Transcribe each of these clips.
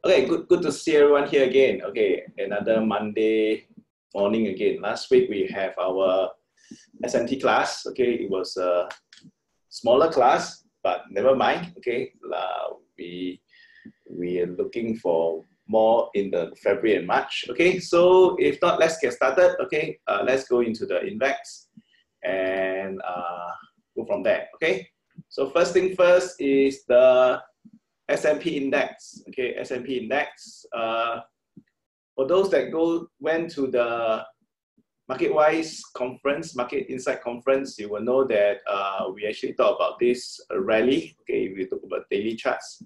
Okay, good to see everyone here again. Okay, another Monday morning again. Last week we have our SMT class. Okay, it was a smaller class, but never mind. Okay, we are looking for more in the February and March. Okay, so if not, let's get started. Okay, let's go into the index and go from there. Okay, so first thing first is the S&P index. Okay, S&P index. For those that went to the MarketWise conference, Market Insight conference, you will know that we actually talked about this rally. Okay, we talked about daily charts.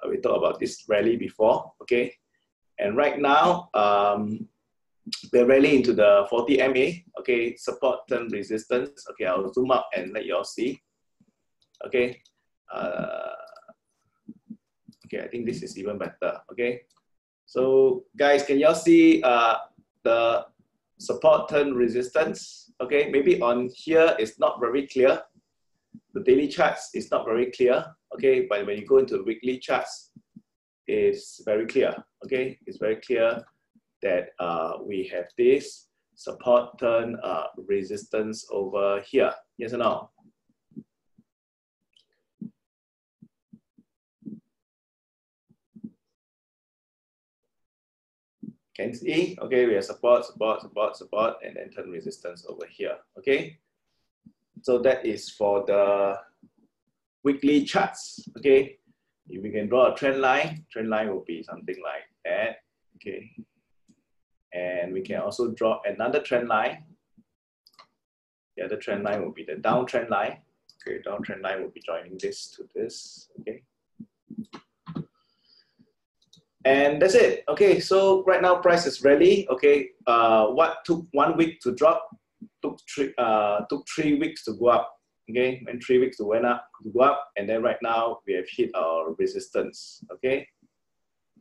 We talked about this rally before. Okay, and right now we're rallying into the 40 MA. Okay, support turn resistance. Okay, I'll zoom up and let you all see. Okay. Okay, I think this is even better. Okay, so guys, can y'all see the support turn resistance? Okay, maybe on here it's not very clear. The daily charts is not very clear. Okay, but when you go into the weekly charts, it's very clear. Okay, it's very clear that we have this support turn resistance over here. Yes or no? Can see, okay, we have support, and then turn resistance over here, okay? So that is for the weekly charts, okay? If we can draw a trend line will be something like that, okay? And we can also draw another trend line. The other trend line will be the downtrend line. Okay, downtrend line will be joining this to this, okay? And that's it. Okay, so right now price is rally. Okay, what took 1 week to drop took 3 weeks to go up. Okay, and 3 weeks to go up, and then right now we have hit our resistance. Okay,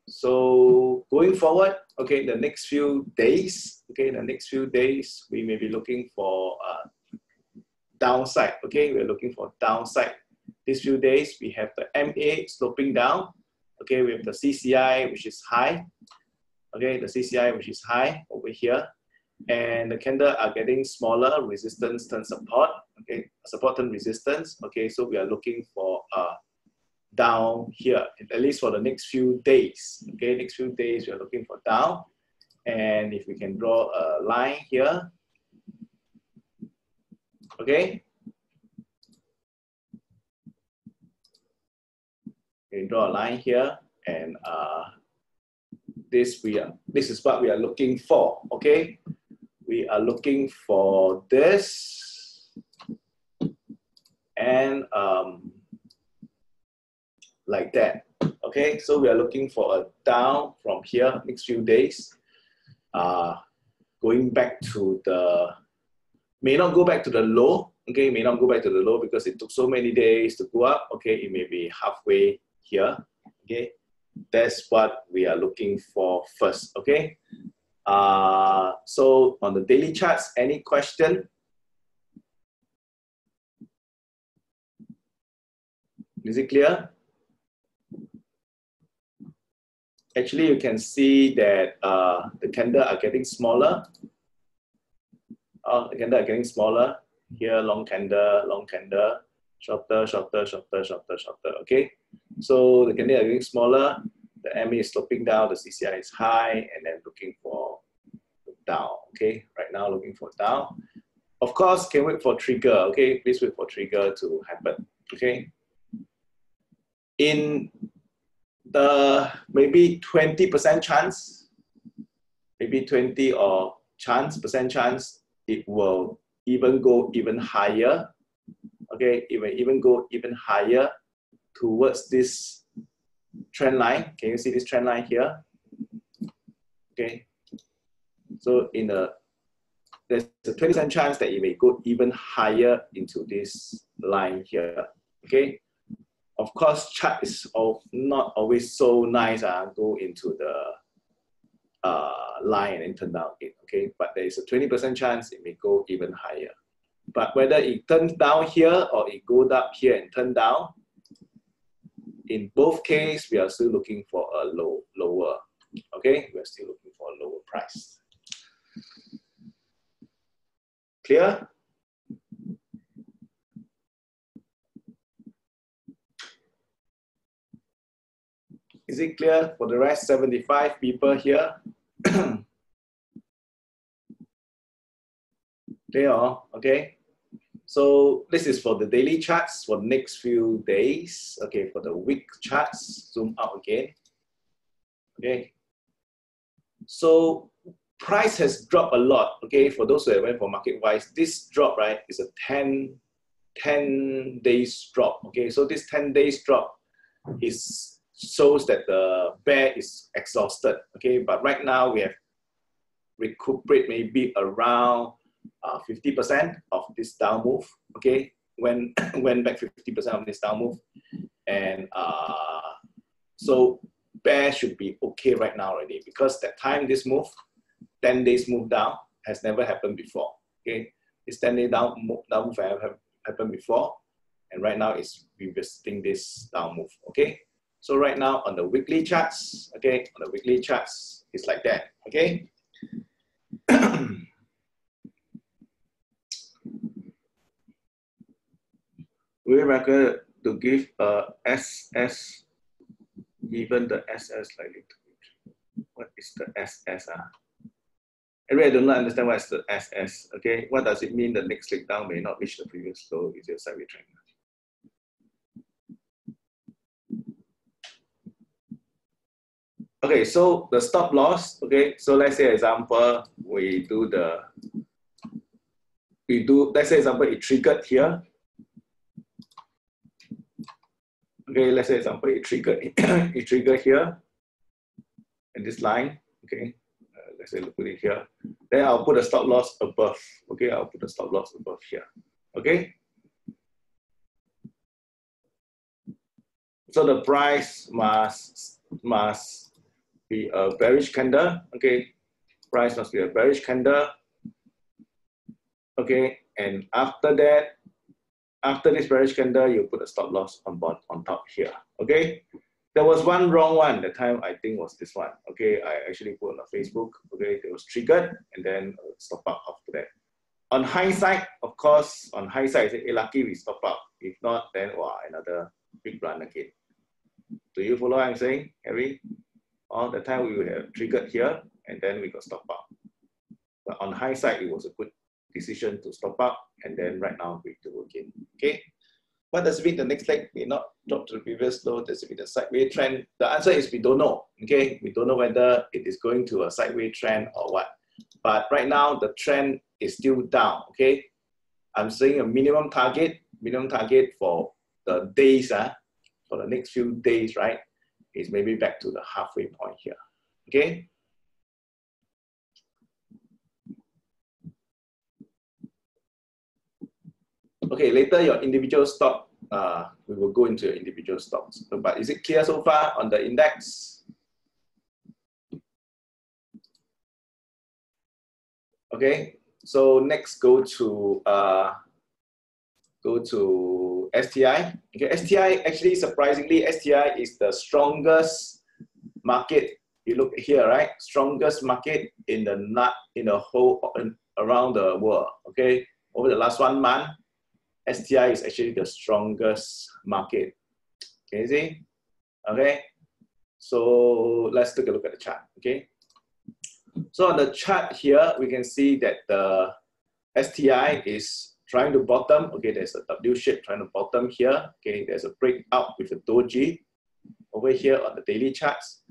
so going forward, okay, the next few days, okay, we may be looking for downside. Okay, we're looking for downside. These few days we have the MA sloping down. Okay, we have the CCI, which is high. Okay, the CCI, which is high over here. And the candle are getting smaller, resistance turn support. Okay, support turn resistance. Okay, so we are looking for down here, at least for the next few days. Okay, next few days we are looking for down. And if we can draw a line here. Okay. We draw a line here, and this is what we are looking for. Okay, we are looking for this, and like that. Okay, so we are looking for a down from here next few days. Going back to the, may not go back to the low. Okay, may not go back to the low because it took so many days to go up. Okay, it may be halfway here. Okay, that's what we are looking for first. Okay, so on the daily charts, any question? Is it clear? Actually, you can see that the candle are getting smaller. The candle are getting smaller. Here, long candle, shorter. Okay, so the candle are getting smaller. The MA is sloping down. The CCI is high, and then looking for down. Okay, right now looking for down. Of course, can wait for trigger. Okay, please wait for trigger to happen. Okay, in the maybe 20% chance, maybe 20 or percent chance, it will even go even higher. Okay, it will even go even higher towards this trend line. Can you see this trend line here? Okay, so there's a 20% chance that it may go even higher into this line here. Okay, of course, chart is not always so nice. Go into the line and turn down it. Okay, but there is a 20% chance it may go even higher. But whether it turns down here or it goes up here and turn down, in both cases, we are still looking for a lower. Okay, we are still looking for a lower price. Clear? Is it clear for the rest 75 people here? Clear? Okay. So this is for the daily charts for the next few days. Okay, for the week charts, zoom out again. Okay. So price has dropped a lot. Okay, for those who went for market wise, this drop, right, is a 10 days drop. Okay, so this 10 days drop shows that the bear is exhausted. Okay, but right now we have recuperate maybe around 50% of this down move. Okay, went back 50% of this down move, and so bear should be okay right now already, because that time this move, 10 days move down, has never happened before. Okay, this 10 day down move have happened before, and right now it's revisiting this down move. Okay, so right now on the weekly charts, okay, on the weekly charts, it's like that. Okay. We recommend to give a SS, given the SS likely to reach. What is the SS? Anyway, I do not understand what is the SS. Okay, what does it mean? The next leg down may not reach the previous low. Is your sideways trend? Okay, so the stop loss. Okay, so let's say example let's say example it triggered here. Okay, let's say example it triggered here in this line. Okay, let's say put it here. Then I'll put a stop loss above. Okay, I'll put a stop loss above here. Okay. So the price must be a bearish candle. Okay, price must be a bearish candle. Okay, and after that, after this bearish candle, you put a stop loss on top here. Okay, there was one wrong one. The time I think was this one. Okay, I actually put on Facebook. Okay, it was triggered and then stop out after that. On hindsight, of course, on hindsight, I say, hey, lucky we stop out. If not, then wow, another big run again. Do you follow what I'm saying, Harry? All the time we would have triggered here and then we got stop out. But on hindsight, it was a good decision to stop out, and then right now we do again. Okay, what does it mean the next leg may not drop to the previous low? Does it mean the sideways trend? The answer is we don't know. Okay, we don't know whether it is going to a sideways trend or what. But right now the trend is still down. Okay, I'm saying a minimum target for the days, for the next few days, right, is maybe back to the halfway point here. Okay. Okay, later your individual stock, we will go into your individual stocks. But is it clear so far on the index? Okay, so next go to STI. Okay, STI actually surprisingly, STI is the strongest market. You look here, right? Strongest market in the whole around the world. Okay, over the last 1 month. STI is actually the strongest market. Can you see? Okay. So let's take a look at the chart. Okay. So on the chart here, we can see that the STI is trying to bottom. Okay, there's a W shape trying to bottom here. Okay, there's a breakout with a doji over here on the daily charts.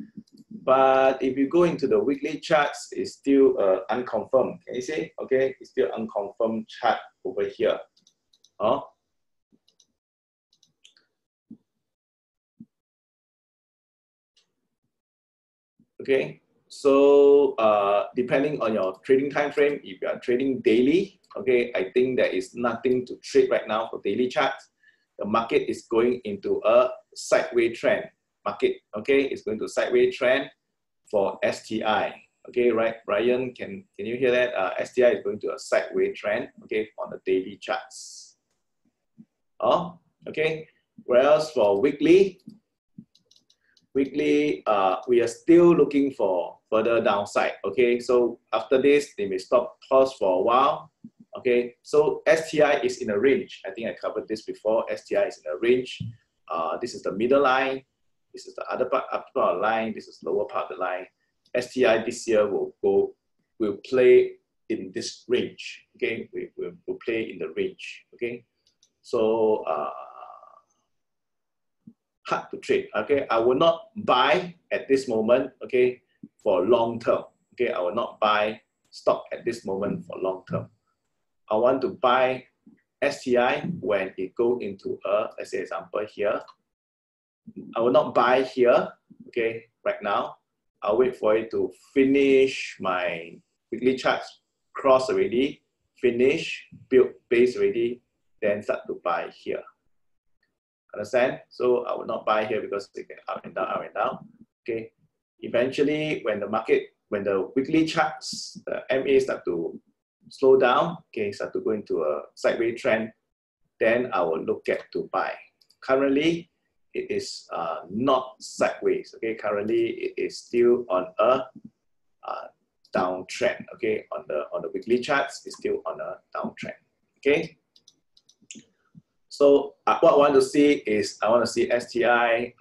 But if you go into the weekly charts, it's still unconfirmed. Can you see? Okay, it's still unconfirmed chart over here. Okay, so depending on your trading time frame, if you are trading daily, okay, I think there is nothing to trade right now for daily charts. The market is going into a sideways trend. Market, okay, is going to sideways trend for STI. Okay, right, Brian, can you hear that? STI is going to a sideways trend, okay, on the daily charts. Okay, whereas for weekly, weekly, we are still looking for further downside. Okay, so after this, they may stop pause for a while. Okay, so STI is in a range. I think I covered this before. STI is in a range. This is the middle line. This is the other part, upper part of the line. This is lower part of the line. STI this year will play in this range. Okay, we'll play in the range. Okay, so hard to trade. Okay, I will not buy at this moment. Okay, for long term. Okay, I will not buy stock at this moment for long term. I want to buy STI when it goes into a, let's say example here. I will not buy here, okay, right now. I'll wait for it to finish my weekly charts, cross already, finish, build base already, then start to buy here. Understand? So I will not buy here because they get up and down, okay. Eventually, when the market, when the weekly charts, the MA start to slow down, okay, start to go into a sideways trend, then I will look at to buy. Currently, it is not sideways, okay. Currently, it is still on a downtrend, okay. On the weekly charts, it's still on a downtrend, okay. So what I want to see is I want to see STI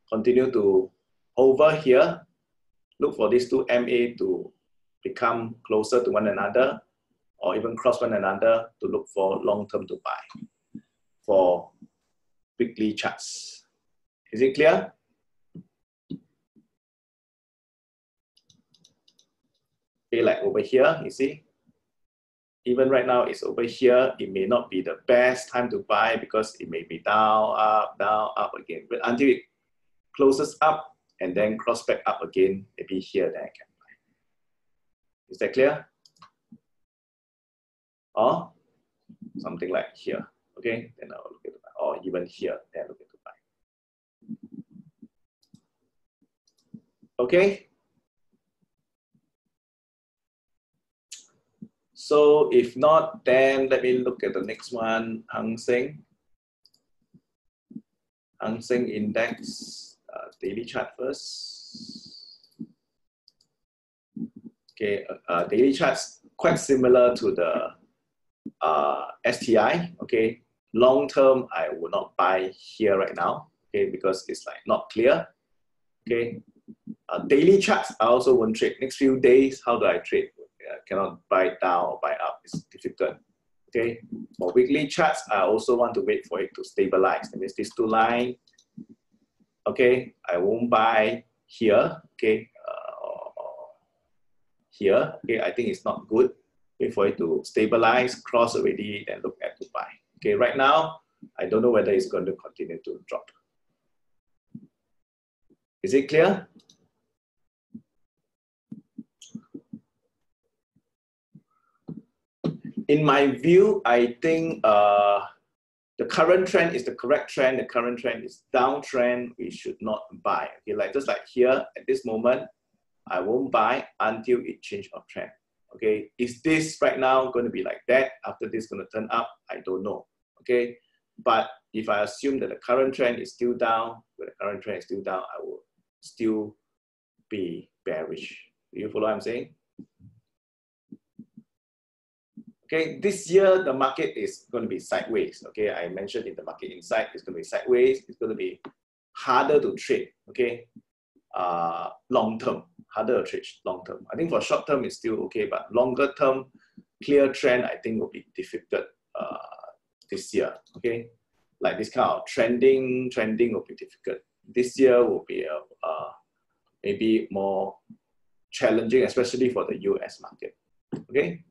continue to hover here. Look for these two MA to become closer to one another or even cross one another to look for long-term to buy for weekly charts. Is it clear? Okay, like over here, you see, even right now it's over here. It may not be the best time to buy because it may be down, up again. But until it closes up and then cross back up again, maybe here, then I can buy. Is that clear? Or something like here, okay? Then I'll look at it, or even here, then I'll look at to buy. Okay? So if not, then let me look at the next one, Hang Seng. Hang Seng Index, daily chart first. Okay, daily charts quite similar to the STI. Okay, long term I will not buy here right now. Okay, because it's like not clear. Okay, daily charts I also won't trade. Next few days, how do I trade? Cannot buy down or buy up. It's difficult. Okay, for weekly charts, I also want to wait for it to stabilize. That means these two lines. Okay, I won't buy here. Okay, here. Okay, I think it's not good. Wait for it to stabilize, cross already, then look at to buy. Okay, right now, I don't know whether it's going to continue to drop. Is it clear? In my view, I think the current trend is the correct trend. The current trend is downtrend. We should not buy. Okay, like just like here at this moment, I won't buy until it changes of trend. Okay, is this right now going to be like that? After this going to turn up? I don't know. Okay, but if I assume that the current trend is still down, when the current trend is still down, I will still be bearish. Do you follow what I'm saying? Okay, this year the market is going to be sideways. Okay, I mentioned in the market insight, it's going to be sideways. It's going to be harder to trade. Okay, long term, harder to trade long term. I think for short term it's still okay, but longer term, clear trend I think will be difficult this year. Okay, like this kind of trending will be difficult. This year will be maybe more challenging, especially for the US market. Okay.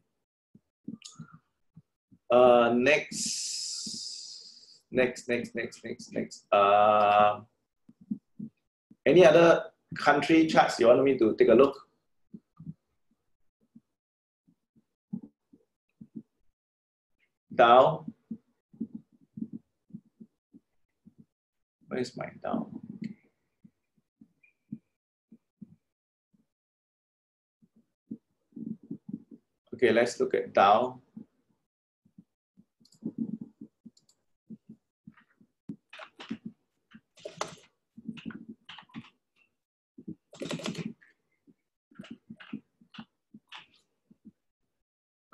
Next. Any other country charts you want me to take a look? Dow. Where is my Dow? Okay, let's look at Dow.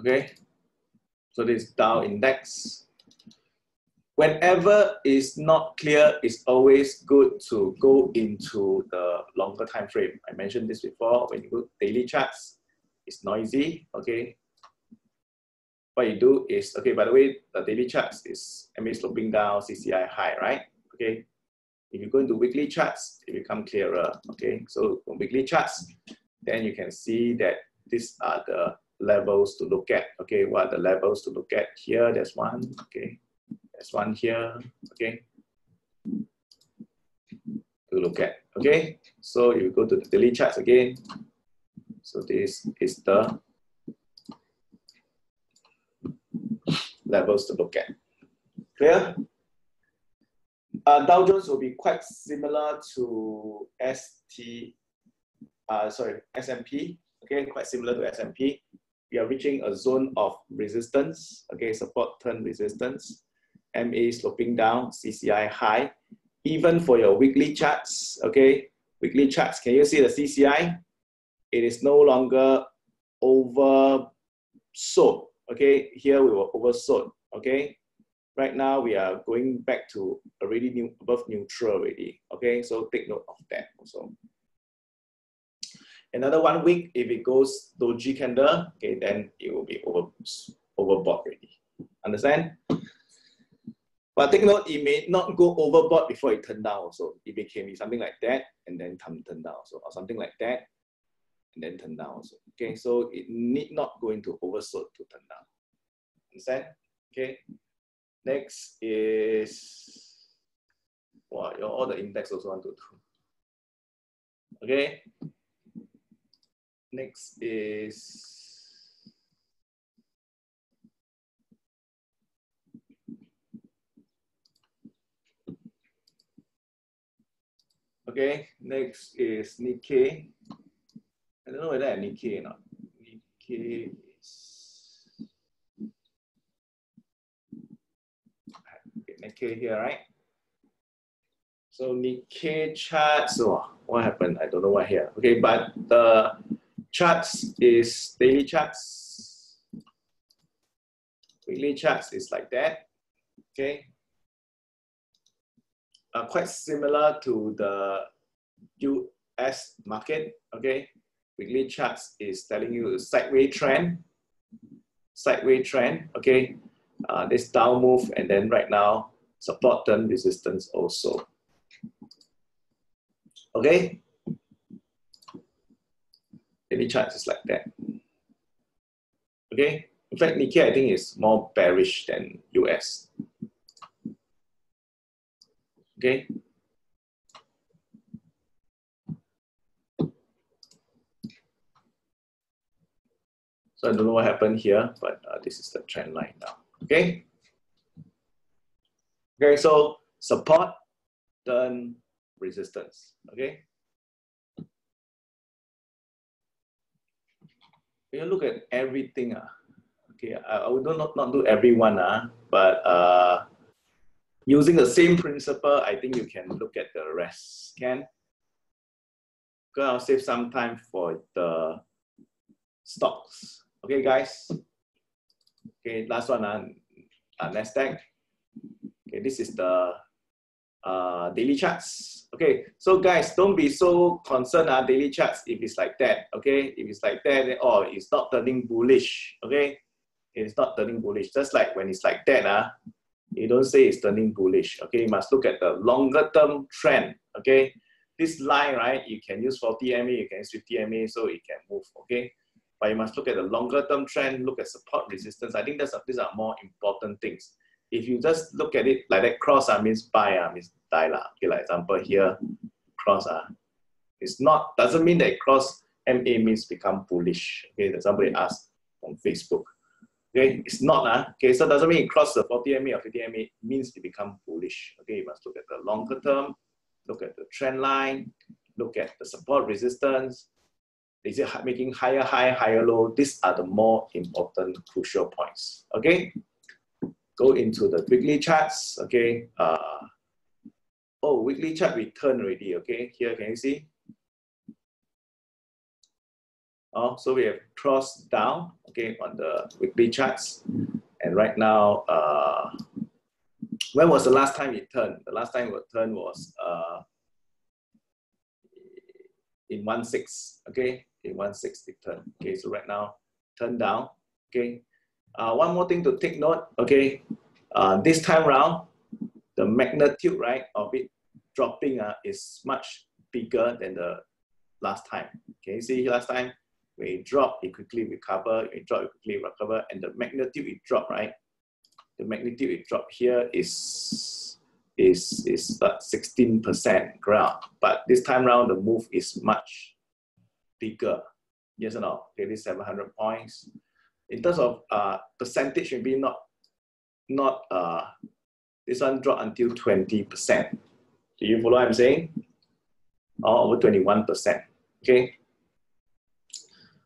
Okay, so this Dow index. Whenever it's not clear, it's always good to go into the longer time frame. I mentioned this before. When you go daily charts, it's noisy. Okay, what you do is, okay, by the way, the daily charts is MA sloping down, CCI high, right? Okay, if you go into weekly charts, it becomes clearer. Okay, so on weekly charts, then you can see that these are the levels to look at. Okay, what are the levels to look at? Here, there's one. Okay, there's one here. Okay, to look at. Okay, so you go to the daily charts again. So this is the levels to look at. Clear? Dow Jones will be quite similar to S&P. Okay, quite similar to S&P. We are reaching a zone of resistance. Okay, support turn resistance. MA sloping down, CCI high. Even for your weekly charts, okay, weekly charts, can you see the CCI? It is no longer oversold. Okay, here we were oversold. Okay, right now we are going back to already above neutral already. Okay, so take note of that also. Another 1 week, if it goes doji candle, okay, then it will be overbought already. Understand? But take note, it may not go overbought before it turn down. So it became something like that and then turn down. So or something like that and then turn down. So okay, so it need not go into oversold to turn down. Understand? Okay. Next is all the index also want to do. Okay. Next is Nikkei. I don't know whether I have Nikkei or not. Nikkei is Nikkei here, right? So Nikkei charts. So what happened? I don't know what here. Okay, but the charts is daily charts. Weekly charts is like that. Okay. Quite similar to the US market. Okay. Weekly charts is telling you a sideways trend. Sideways trend. Okay. This down move, and then right now support turn resistance also. Okay. Daily charts is like that. Okay. In fact, Nikkei I think is more bearish than US. Okay. So I don't know what happened here, but this is the trend line now. Okay. Okay, so support, then resistance. Okay. You look at everything. Okay, I will not do everyone, but using the same principle, I think you can look at the rest. Can? Because I'll save some time for the stocks. Okay, guys. Okay, last one, Nasdaq. Okay, this is the daily charts. Okay, so guys, don't be so concerned daily charts if it's like that. Okay, if it's like that, oh, it's not turning bullish. Okay, it's not turning bullish. Just like when it's like that, you don't say it's turning bullish. Okay, you must look at the longer term trend. Okay, this line, right? You can use 40 MA, you can use 50 MA, so it can move. Okay, but you must look at the longer term trend. Look at support resistance. I think these are more important things. If you just look at it like that, cross means buy, means die lah. Okay, like example here, cross it's not, doesn't mean that cross MA means become bullish. Okay, that somebody asked on Facebook. Okay, it's not okay, so doesn't mean it cross the 40 MA or 50 MA means it become bullish. Okay, you must look at the longer term, look at the trend line, look at the support resistance. Is it making higher high, higher low? These are the more important crucial points. Okay. Go into the weekly charts, okay. Weekly chart return already, okay. Here, can you see? So we have crossed down, okay, on the weekly charts. And right now, when was the last time it turned? The last time it turned was in 1.6, okay? In 1.6 it turned. Okay, so right now, turn down, okay? One more thing to take note, okay? This time round, the magnitude, right, of it dropping is much bigger than the last time. Okay, see last time when it dropped, it quickly recover, it dropped, it quickly recover, and the magnitude it dropped, right? The magnitude it dropped here is 16% ground, but this time round the move is much bigger. Yes or no? Okay, this 700 points. In terms of percentage, maybe not this one dropped until 20%. Do you follow what I'm saying? Or over 21%. Okay.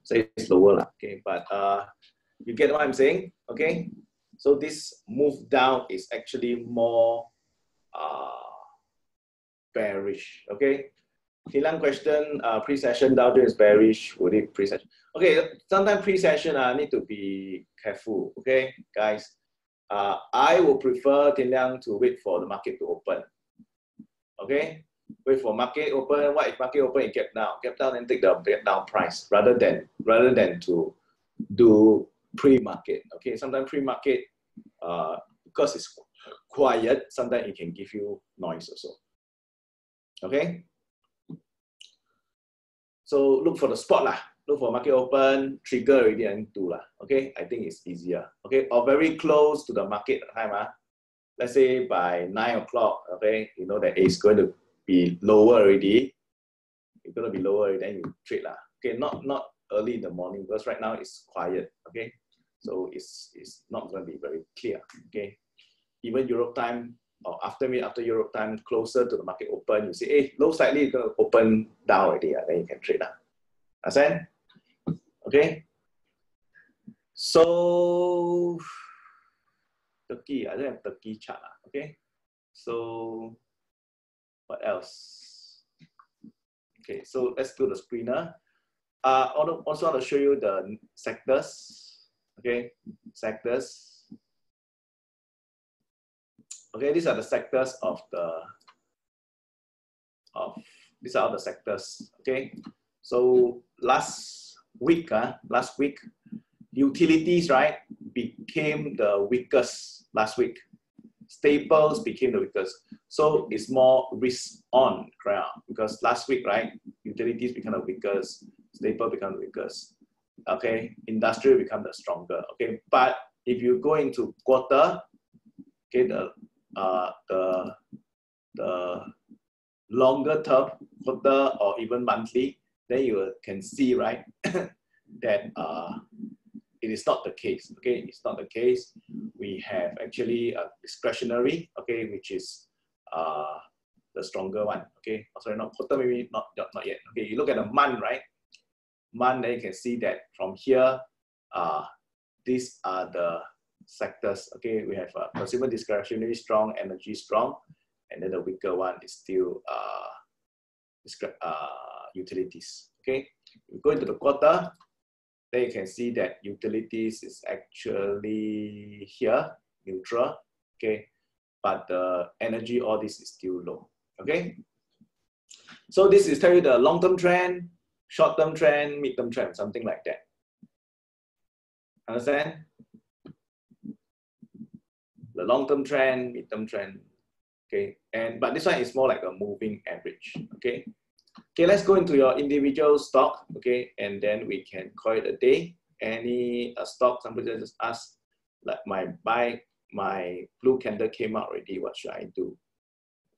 So it's lower, okay, but you get what I'm saying? Okay. So this move down is actually more bearish. Okay. Hilang question, pre-session Dow Jones is bearish. Would it pre-session? Okay, sometimes pre-session I need to be careful. Okay, guys. I will prefer Tian to wait for the market to open. Okay, wait for market open. What if market open and gap down and take the gap down price rather than to do pre-market. Okay, sometimes pre-market because it's quiet, sometimes it can give you noise also. Okay, so look for the spot lah. Look for market open, trigger already and do lah. Okay, I think it's easier. Okay, or very close to the market time. Let's say by 9 o'clock, okay, you know that it's going to be lower already. It's going to be lower, then you trade lah. Okay, not early in the morning because right now it's quiet. Okay, so it's not going to be very clear. Okay, even Europe time or after Europe time, closer to the market open, you see, hey, low slightly going to open down already. Then you can trade lah. Understand? Okay. So Turkey, I don't have Turkey chart. Okay. So what else? Okay, so let's do the screener. Also want to show you the sectors. Okay, sectors. Okay, these are the sectors these are all the sectors. Okay, so last week, utilities, right, became the weakest last week. Staples became the weakest. So it's more risk on ground because last week, right, utilities become the weakest, staple become the weakest. Okay, industrial become the stronger. Okay, but if you go into quarter, okay, the longer term quarter or even monthly, then you can see, right, that it is not the case. Okay, it's not the case. We have actually a discretionary, okay, which is the stronger one. Okay, oh, sorry, not quarter, maybe not yet. Okay, you look at the month, right? Month, then you can see that from here, these are the sectors. Okay, we have consumer discretionary strong, energy strong, and then the weaker one is still utilities. Okay, you go into the quarter, then you can see that utilities is actually here, neutral. Okay, but the energy, all this is still low. Okay, so this is tell you the long-term trend, short-term trend, mid-term trend, something like that. Understand? The long-term trend, mid-term trend. Okay, but this one is more like a moving average. Okay. Okay, let's go into your individual stock. Okay, and then we can call it a day. Any stock, somebody just ask, like my blue candle came out already. What should I do?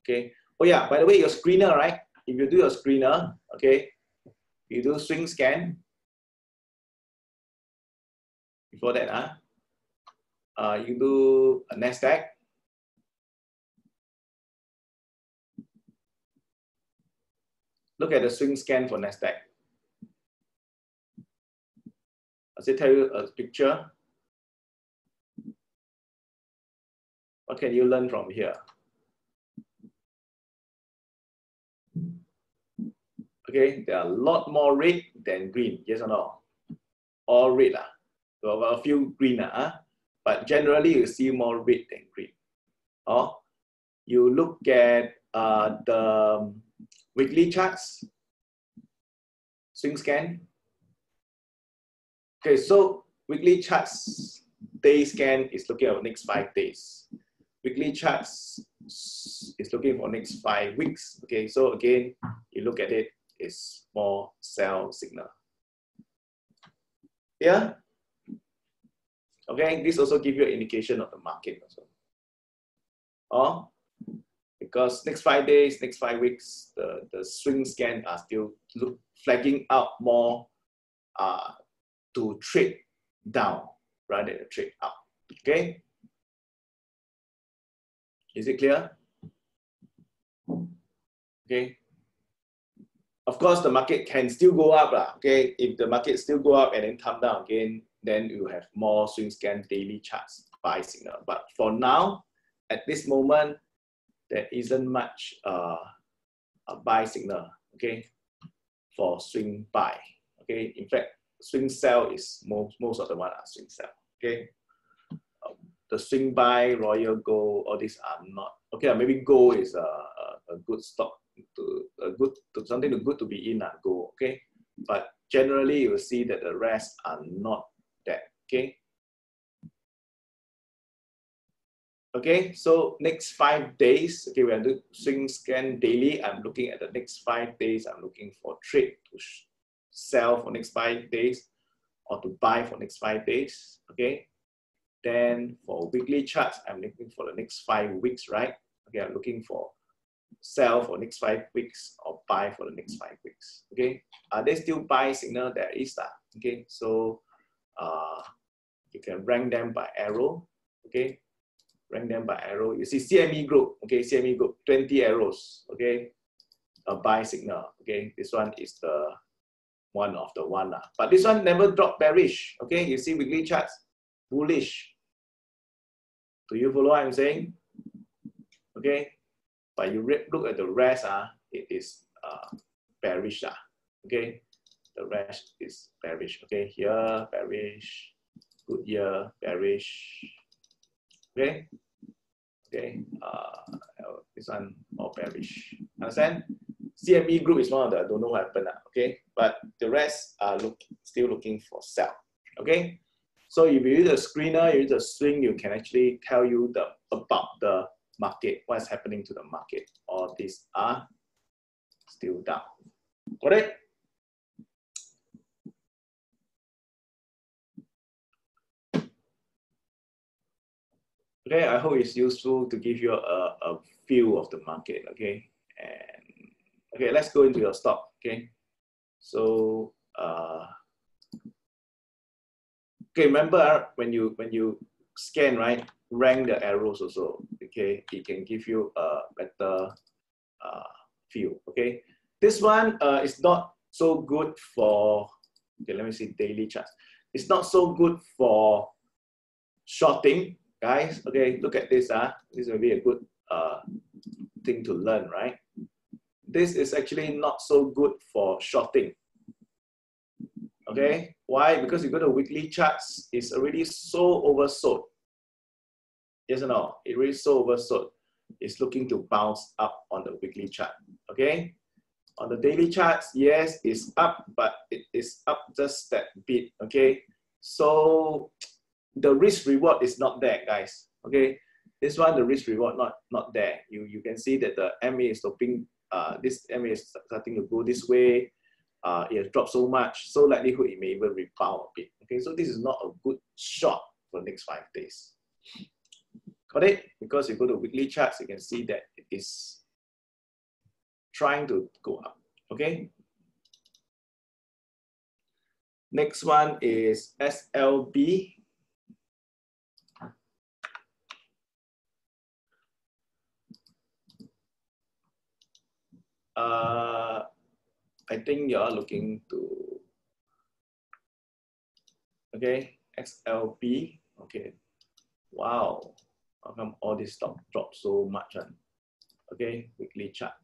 Okay. Oh yeah, by the way, your screener, right? If you do your screener, okay, you do swing scan. Before that, you do a NASDAQ. Look at the swing scan for NASDAQ. Does it tell you a picture? What can you learn from here? Okay, there are a lot more red than green, yes or no? all red. So a few green, but generally you see more red than green. Or you look at the weekly charts, swing scan. Okay, so weekly charts, day scan is looking at the next 5 days. Weekly charts is looking for next 5 weeks. Okay, so again, you look at it, it's more sell signal. Yeah. Okay, this also gives you an indication of the market also. Or because next 5 days, next 5 weeks, the swing scan are still flagging out more to trade down rather than trade up. Okay, is it clear? Okay. Of course, the market can still go up. Okay, if the market still go up and then come down again, then you have more swing scan daily charts buy signal. But for now, at this moment, there isn't much a buy signal. Okay, for swing buy. Okay, in fact, swing sell is most of the one are swing sell. Okay, the swing buy, Royal Gold, all these are not. Okay, maybe gold is a good stock. Something good to be in gold, okay, but generally you will see that the rest are not that. Okay, so next 5 days, okay, we are doing swing scan daily. I'm looking at the next 5 days. I'm looking for trade to sell for next 5 days or to buy for next 5 days. Okay, then for weekly charts, I'm looking for the next 5 weeks, right? Okay, I'm looking for sell for next 5 weeks or buy for the next 5 weeks. Okay, are they still buy signal? There is that. Okay, so you can rank them by arrow. Okay, rank them by arrow. You see CME group. Okay, CME group 20 arrows. Okay, a buy signal. Okay, this one is the one of the one. But this one never drop bearish. Okay, you see weekly charts bullish. Do you follow what I'm saying? Okay. But you look at the rest, it is bearish. Okay, the rest is bearish. Okay, here bearish, good year bearish. Okay, okay, this one all bearish. Understand? CME group is one of the don't know what happened. Okay, but the rest are still looking for sell. Okay, so if you use a screener, you use a swing, you can actually tell you about the market, what's happening to the market. All these are still down. Got it? Okay, I hope it's useful to give you a feel of the market. Okay, and okay, let's go into your stock. Okay, so okay, remember when you scan, right, rank the arrows also. Okay, it can give you a better feel. Okay, this one is not so good for, okay, let me see daily charts. It's not so good for shorting, guys. Okay, look at this. This will be a good thing to learn, right? This is actually not so good for shorting. Okay, why? Because you go to weekly charts, it's already so oversold. Yes or no? It really so oversold. It's looking to bounce up on the weekly chart. Okay, on the daily charts, yes, it's up, but it is up just that bit. Okay, so the risk reward is not there, guys. Okay, this one, the risk reward not there. You can see that the MA is stopping. This MA is starting to go this way. It has dropped so much, so likelihood it may even rebound a bit. Okay, so this is not a good shot for the next 5 days. Got it? Because you go to weekly charts, you can see that it is trying to go up. Okay. Next one is SLB. I think you are looking to, okay, XLB. Okay. Wow. How come all this stock dropped so much? Okay, weekly chart.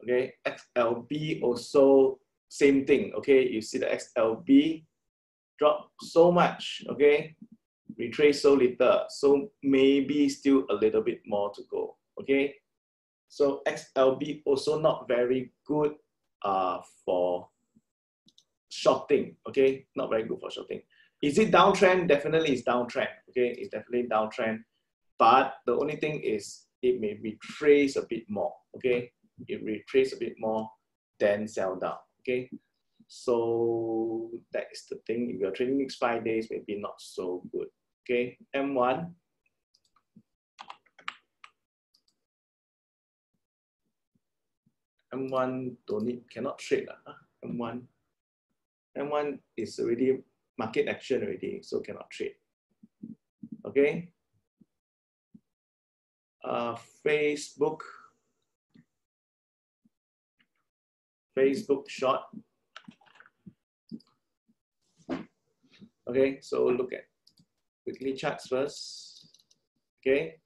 Okay, XLB also same thing. Okay, you see the XLB drop so much, okay? Retrace so little, so maybe still a little bit more to go, okay? So XLB also not very good for shorting, okay? Not very good for shorting. Is it downtrend? Definitely it's downtrend, okay? It's definitely downtrend, but the only thing is it may retrace a bit more, okay? It retrace a bit more, then sell down, okay? So that is the thing. If you're trading next 5 days, maybe not so good, okay? M1. M1 don't need, cannot trade. M1. M1 is already market action already, so cannot trade. Okay. Facebook short. Okay, so look at weekly charts first. Okay.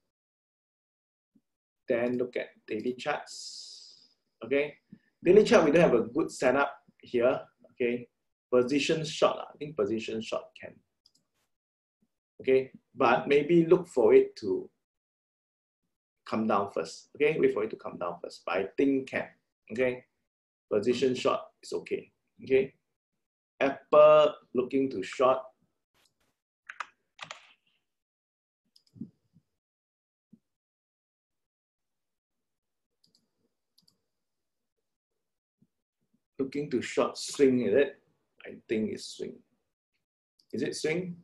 Then look at daily charts. Okay. Daily chart, we don't have a good setup here. Okay. Position short, I think position short can. Okay, but maybe look for it to come down first. Okay, wait for it to come down first. But I think can. Okay, position short is okay. Okay, Apple looking to short. Looking to short swing, is it? I think it's swing. Is it swing?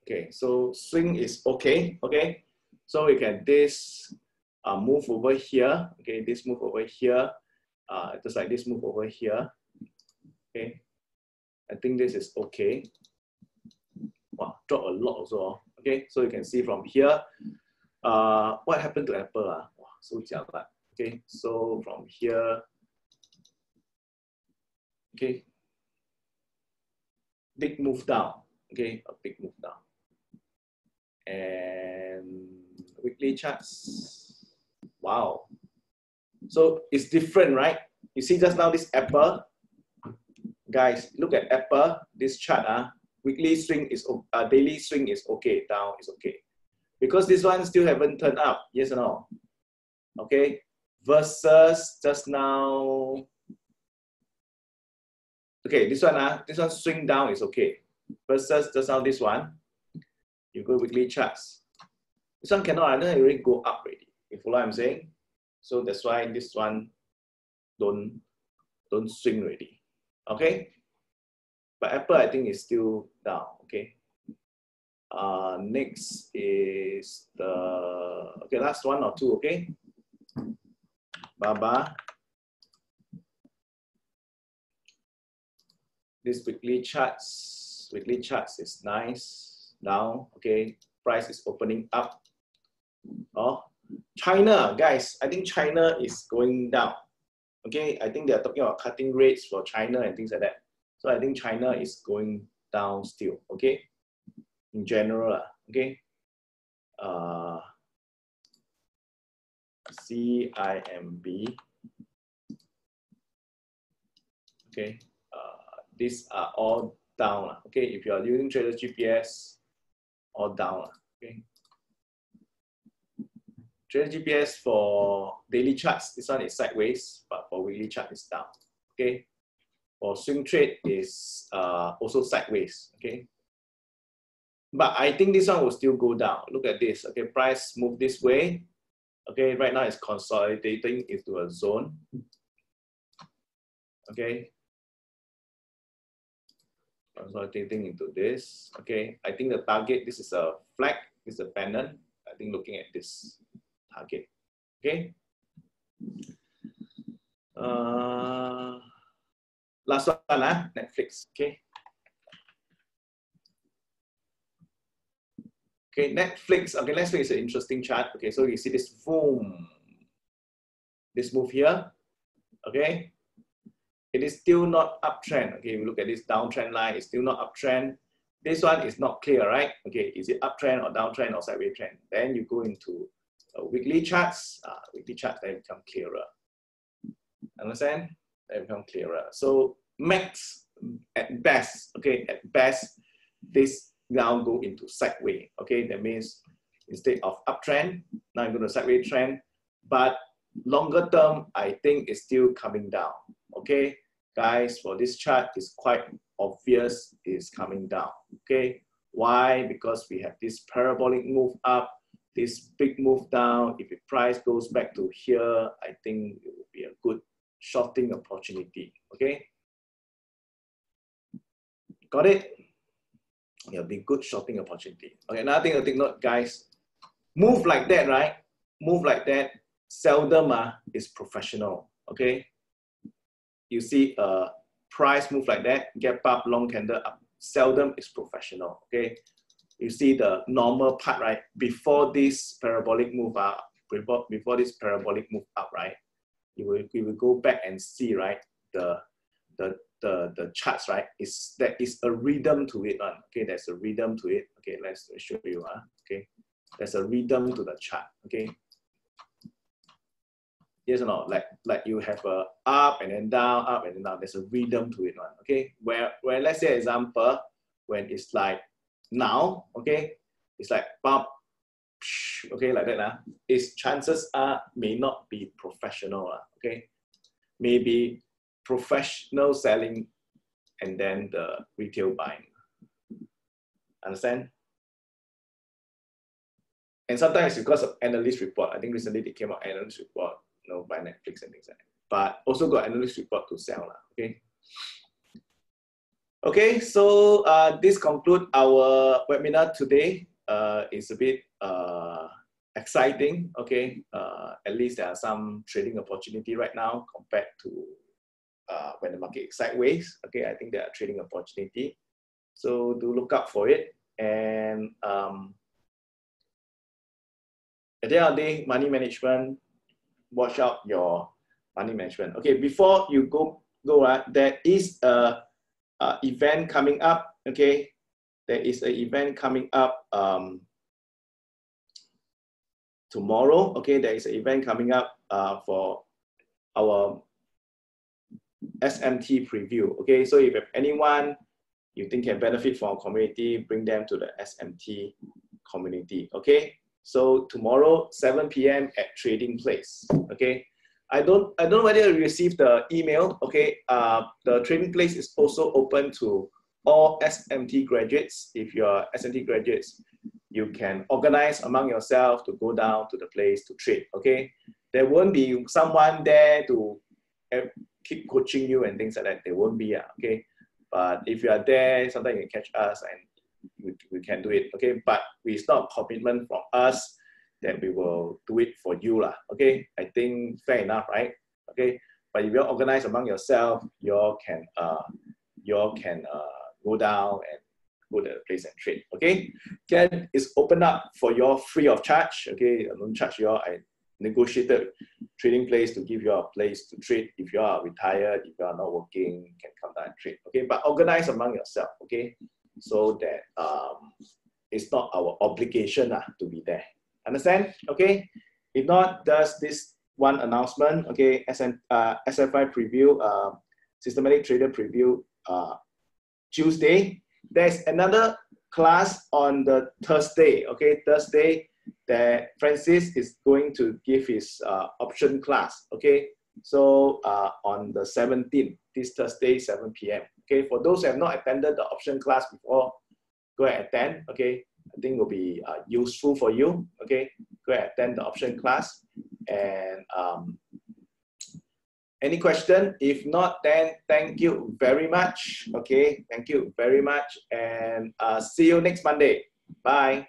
Okay, so swing is okay. Okay, so we can this move over here. Okay, this move over here. Just like this move over here. Okay, I think this is okay. Wow, drop a lot also. Okay, so you can see from here. What happened to Apple? Wow, so jialat. Okay, so from here. Okay, big move down. Okay, a big move down. And weekly charts. Wow. So it's different, right? You see just now this Apple. Guys, look at Apple. This chart. Weekly swing is daily swing is okay. Down is okay. Because this one still haven't turned up. Yes or no? Okay. Versus just now. Okay, this one swing down is okay. Versus just now this one. You go weekly charts. This one cannot, I don't really go up already. You follow what I'm saying? So that's why this one don't swing already. Okay? But Apple, I think is still down. Okay. Next is the last one or two. Okay. Baba. This weekly charts is nice. Down. Okay. Price is opening up. Oh, China, guys. I think China is going down. Okay. I think they are talking about cutting rates for China and things like that. So I think China is going down still. Okay. In general. Okay. CIMB. Okay. These are all down. Okay. If you are using Trader GPS, all down. Okay. Trader GPS for daily charts, this one is sideways, but for weekly chart is down. Okay. For swing trade is also sideways. Okay. But I think this one will still go down. Look at this. Okay, price move this way. Okay, right now it's consolidating into a zone. Okay. Consolidating into this. Okay, I think the target, this is a flag, this is a pennant. I think looking at this target. Okay. Last one, Netflix. Okay. Okay, Netflix. Okay, Netflix is an interesting chart. Okay, so you see this boom, this move here. Okay, it is still not uptrend. Okay, we look at this downtrend line. It's still not uptrend. This one is not clear, right? Okay, is it uptrend or downtrend or sideways trend? Then you go into weekly charts. Weekly charts then become clearer. Understand? That become clearer. So max at best, okay, at best, this now go into sideways. Okay, that means instead of uptrend, now I'm going to sideways trend, but longer term, I think it's still coming down. Okay, guys, for this chart, it's quite obvious it's coming down. Okay, why? Because we have this parabolic move up, this big move down. If the price goes back to here, I think it will be a good shorting opportunity. Okay, got it? It'll be good shorting opportunity. Okay, another thing to take note, guys. Move like that, right? Move like that, seldom is professional. Okay, you see a price move like that, gap up, long candle up, seldom is professional. Okay, you see the normal part, right? Before this parabolic move up, before this parabolic move up, right? You will go back and see, right? The charts, right? There is a rhythm to it. Okay, there's a rhythm to it. Okay, let's show you. Okay, there's a rhythm to the chart. Okay, yes or no? Like you have a up and then down, up and then down. There's a rhythm to it. Okay, where let's say example, when it's like now, okay, it's like bump, okay, like that. Its chances are may not be professional. Okay, maybe professional selling and then the retail buying. Understand? And sometimes it's because of analyst report. I think recently they came out analyst report, you know, by Netflix and things like that. But also got analyst report to sell. Okay. Okay, so this concludes our webinar today. It's a bit exciting. Okay, at least there are some trading opportunity right now compared to when the market is sideways. Okay, I think there are trading opportunity. So do look out for it. And at the end of the day, money management, watch out your money management. Okay, before you go, there is a event coming up. Okay, there is an event coming up tomorrow. Okay, there is an event coming up for our SMT preview. Okay, so if you have anyone you think can benefit from our community, bring them to the SMT community. Okay, so tomorrow 7 p.m. at Trading Place. Okay, I don't know whether you received the email. Okay, the Trading Place is also open to all SMT graduates. If you're SMT graduates, you can organize among yourself to go down to the place to trade. Okay, there won't be someone there to keep coaching you and things like that. There won't be. Okay, but if you are there, sometimes you can catch us and we can do it. Okay, but it's not a commitment from us that we will do it for you lah. Okay, I think fair enough, right? Okay, but if you organize among yourself, you all can go down and go to the place and trade. Okay, again, it's open up for your free of charge. Okay, I don't charge you all. I negotiated Trading Place to give you a place to trade. If you are retired, if you are not working, you can come down and trade. Okay, but organize among yourself. Okay, so that it's not our obligation to be there. Understand? Okay. If not, does this one announcement. Okay, SFI preview, systematic trader preview, Tuesday. There's another class on the Thursday. Okay, Thursday that Francis is going to give his option class. Okay, so on the 17th, this Thursday, 7 p.m. Okay, for those who have not attended the option class before, go ahead and attend. Okay, I think it will be useful for you. Okay, go ahead and attend the option class. And any question? If not, then thank you very much. Okay, thank you very much, and see you next Monday. Bye.